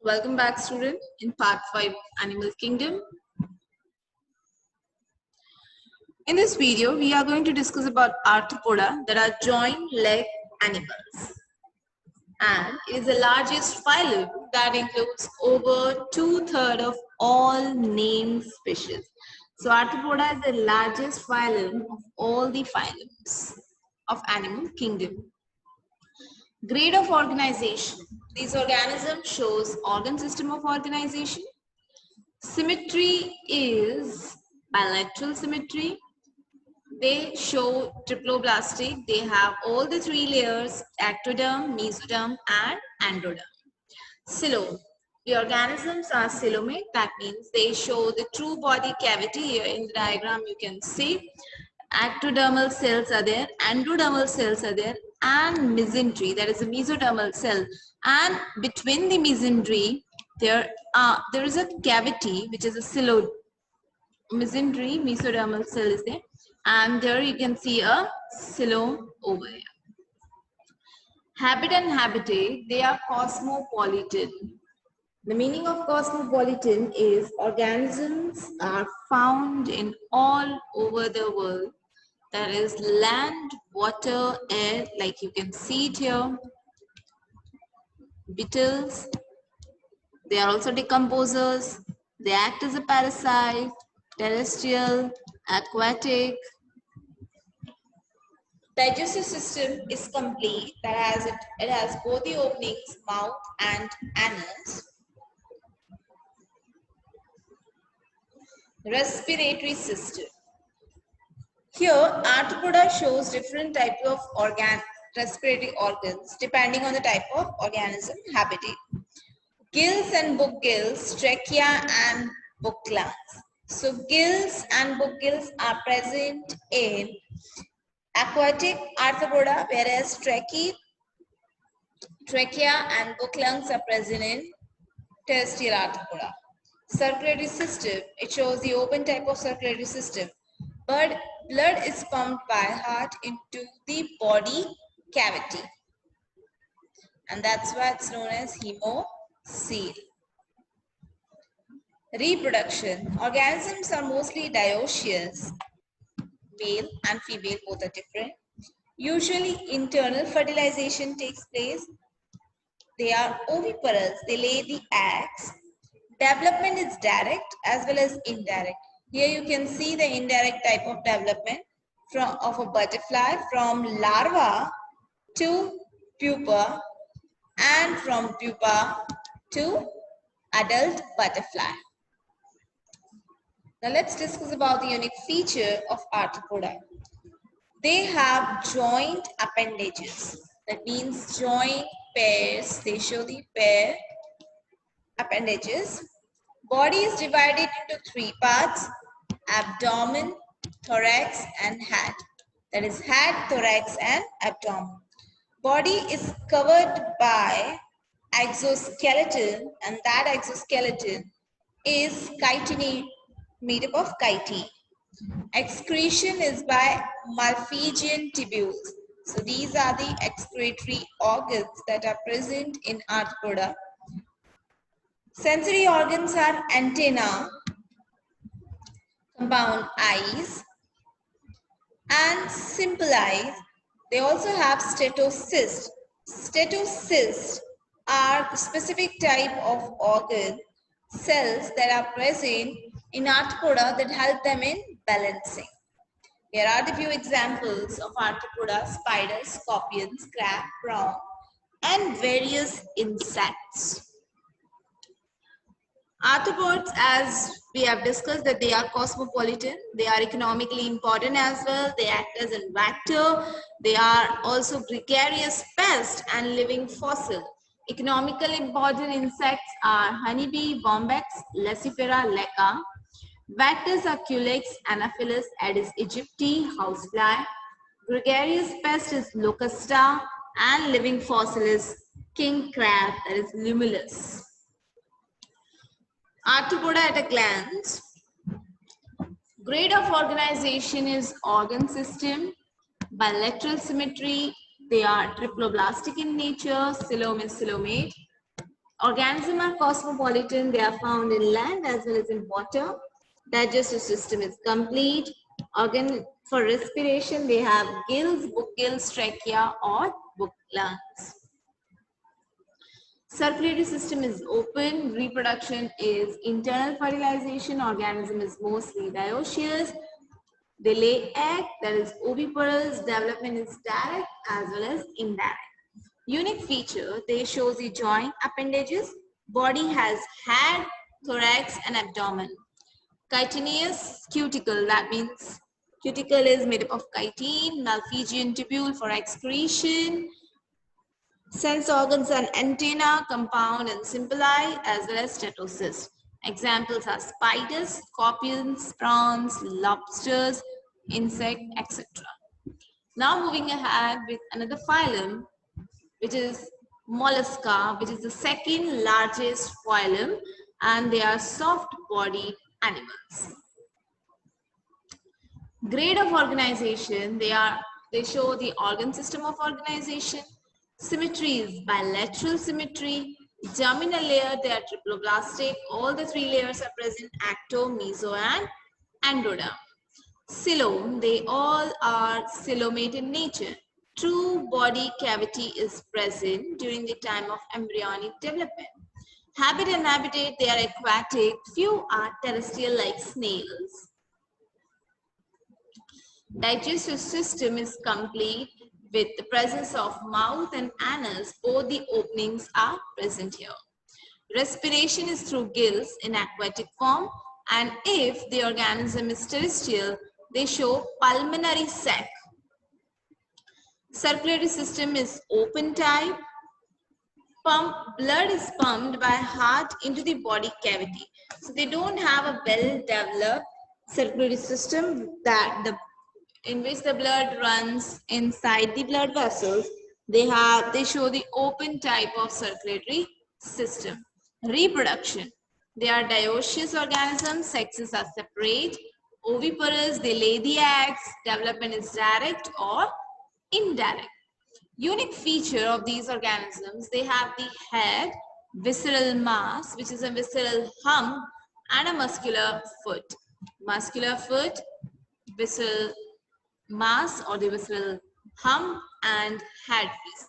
Welcome back, student, in part 5 of Animal Kingdom. In this video, we are going to discuss about arthropoda that are joint leg animals. And it is the largest phylum that includes over 2/3 of all named species. So arthropoda is the largest phylum of all the phylums of Animal Kingdom. Grade of organization. These organisms shows organ system of organization. Symmetry is bilateral symmetry. They show triploblastic. They have all the three layers: ectoderm, mesoderm, and endoderm. Coelom. The organisms are coelomate. That means they show the true body cavity. Here in the diagram you can see ectodermal cells are there, endodermal cells are there, and mesentery, that is a mesodermal cell. And between the mesentery, there is a cavity which is a coelom. Mesentery, mesodermal cell is there, and there you can see a coelom over here. Habit and habitat, they are cosmopolitan. The meaning of cosmopolitan is organisms are found in all over the world. There is land, water, air, like you can see it here. Beetles, they are also decomposers. They act as a parasite, terrestrial, aquatic. Digestive system is complete. It has both the openings, mouth and anus. Respiratory system. Here, arthropoda shows different type of respiratory organs depending on the type of organism habitat. Gills and book gills, trachea and book lungs. So gills and book gills are present in aquatic arthropoda, whereas trachea and book lungs are present in terrestrial arthropoda. Circulatory system, it shows the open type of circulatory system. But blood is pumped by heart into the body cavity, and that's why it's known as hemocoel. Reproduction. Organisms are mostly dioecious. Male and female both are different. Usually internal fertilization takes place. They are oviparous. They lay the eggs. Development is direct as well as indirect. Here you can see the indirect type of development of a butterfly, from larva to pupa and from pupa to adult butterfly. Now let's discuss about the unique feature of arthropoda. They have joint appendages. That means joint pairs. They show the pair appendages. Body is divided into 3 parts: abdomen, thorax and head. That is head, thorax and abdomen. Body is covered by exoskeleton, and that exoskeleton is chitinate, made up of chitin. Excretion is by Malpighian tubules. So these are the excretory organs that are present in arthropoda. Sensory organs are antenna, compound eyes, and simple eyes. They also have stetocysts. Stetocysts are the specific type of organ cells that are present in arthropoda that help them in balancing. Here are the few examples of arthropoda: spiders, scorpions, crab, prawn, and various insects. Arthropods, as we have discussed, that they are cosmopolitan. They are economically important as well. They act as a vector. They are also gregarious pest and living fossil. Economically important insects are honeybee, bombyx, Lacifera leca. Vectors are Culex, Anopheles, Aedes aegypti, housefly. Gregarious pest is Locusta, and living fossil is king crab, that is Limulus. Arthropoda at a glance. Grade of organization is organ system, bilateral symmetry. They are triploblastic in nature. Coelom is coelomate. Organisms are cosmopolitan. They are found in land as well as in water. Digestive system is complete. Organ for respiration, they have gills, book gills, trachea or book lungs. Circulatory system is open. Reproduction is internal fertilization. Organism is mostly dioecious. They lay egg, that is oviparous. Development is direct as well as indirect. Unique feature, they show the joint appendages. Body has head, thorax and abdomen. Chitinous cuticle, that means cuticle is made up of chitin. Malpighian tubule for excretion. Sense organs and antenna, compound and symboli, as well as stetocyst. Examples are spiders, scorpions, prawns, lobsters, insect, etc. Now moving ahead with another phylum, which is Mollusca, which is the second largest phylum, and they are soft-bodied animals. Grade of organization, they show the organ system of organization. Symmetry is bilateral symmetry. Germinal layer, they are triploblastic. All the three layers are present: acto, meso, and endoderm. Coelom, they all are coelomate in nature. True body cavity is present during the time of embryonic development. Habit and habitat, they are aquatic. Few are terrestrial like snails. Digestive system is complete with the presence of mouth and anus. Both the openings are present here. Respiration is through gills in aquatic form, and if the organism is terrestrial, they show pulmonary sac. Circulatory system is open type. Blood is pumped by heart into the body cavity. So they don't have a well-developed circulatory system in which the blood runs inside the blood vessels. They show the open type of circulatory system. Reproduction. They are dioecious organisms. Sexes are separate. Oviparous, they lay the eggs. Development is direct or indirect. Unique feature of these organisms, they have the head, visceral mass, which is a visceral hump, and a muscular foot. Muscular foot, visceral mass or the visceral hump, and head piece.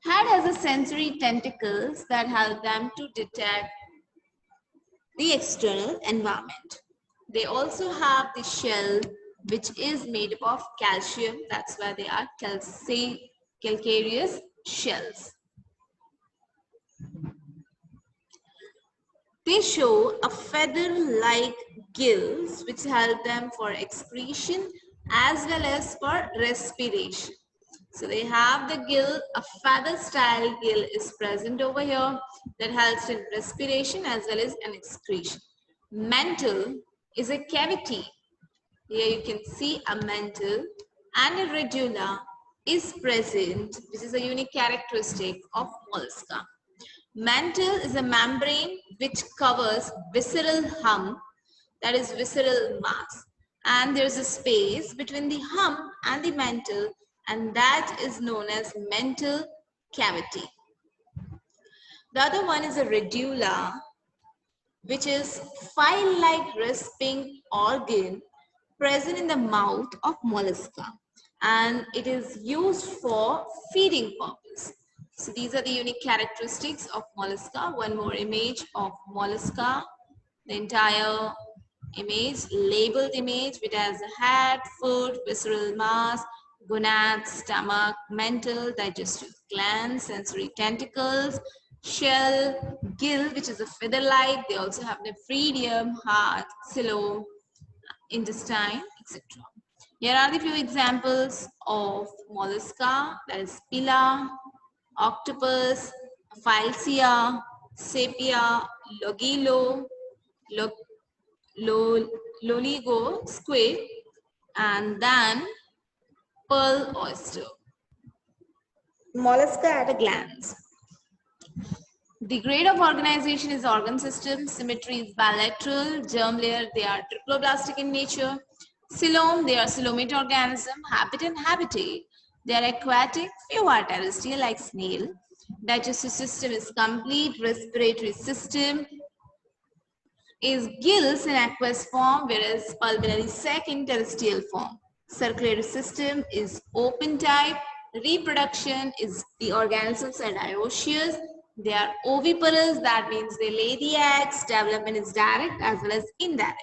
Head has a sensory tentacles that help them to detect the external environment. They also have the shell, which is made up of calcium. That's why they are calcareous shells. They show a feather-like gills which help them for excretion as well as for respiration. So they have the gill, a feather-style gill is present over here that helps in respiration as well as an excretion. Mantle is a cavity. Here you can see a mantle, and a radula is present, which is a unique characteristic of mollusca. Mantle is a membrane which covers visceral hump, that is visceral mass, and there's a space between the hump and the mantle, and that is known as mantle cavity. The other one is a radula, which is file-like rasping organ present in the mouth of mollusca, and it is used for feeding purpose. So these are the unique characteristics of mollusca. One more image of mollusca, the entire image, labeled image, which has a head, foot, visceral mass, gonads, stomach, mantle, digestive glands, sensory tentacles, shell, gill, which is a feather-like. They also have nephridium, heart, coelom, intestine, etc. Here are the few examples of mollusca, that is Pila, octopus, Phylcia, Sepia, Logilo, Loligo, squid, and then pearl oyster. Mollusca at a glance. The grade of organization is organ system. Symmetry is bilateral. Germ layer, they are triploblastic in nature. Coelom, they are coelomate organism. Habit and habitat, they are aquatic. Few are terrestrial like snail. Digestive system is complete. Respiratory system is gills in aqueous form, whereas pulmonary sac in terrestrial form. Circulatory system is open type. Reproduction is the organisms are dioecious. They are oviparous, that means they lay the eggs. Development is direct as well as indirect.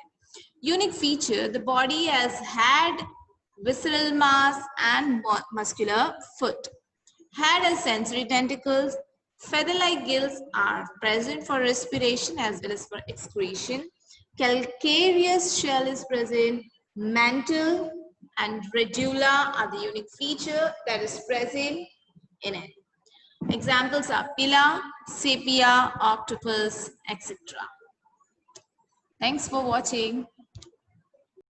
Unique feature, the body has had visceral mass and muscular foot. Head has sensory tentacles. Feather-like gills are present for respiration as well as for excretion. Calcareous shell is present. Mantle and radula are the unique feature that is present in it. Examples are pila, sepia, octopus, etc. Thanks for watching.